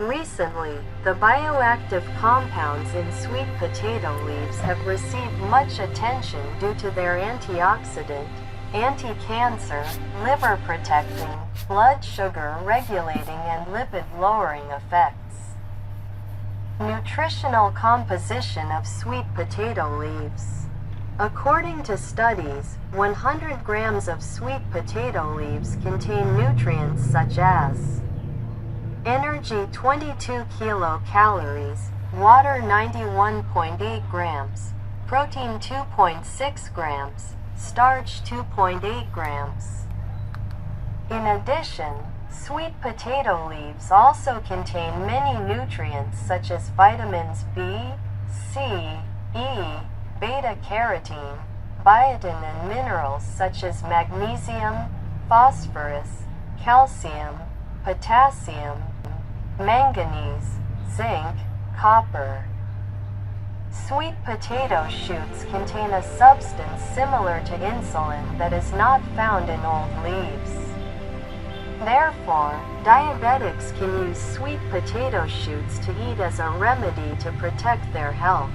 Recently, the bioactive compounds in sweet potato leaves have received much attention due to their antioxidant, anti-cancer, liver-protecting, blood sugar regulating and lipid-lowering effects. Nutritional composition of sweet potato leaves. According to studies, 100 grams of sweet potato leaves contain nutrients such as energy 22 kilocalories, water 91.8 grams, protein 2.6 grams, starch 2.8 grams. In addition, sweet potato leaves also contain many nutrients such as vitamins B, C, E, beta-carotene, biotin and minerals such as magnesium, phosphorus, calcium, potassium, manganese, zinc, copper. Sweet potato shoots contain a substance similar to insulin that is not found in old leaves. Therefore, diabetics can use sweet potato shoots to eat as a remedy to protect their health.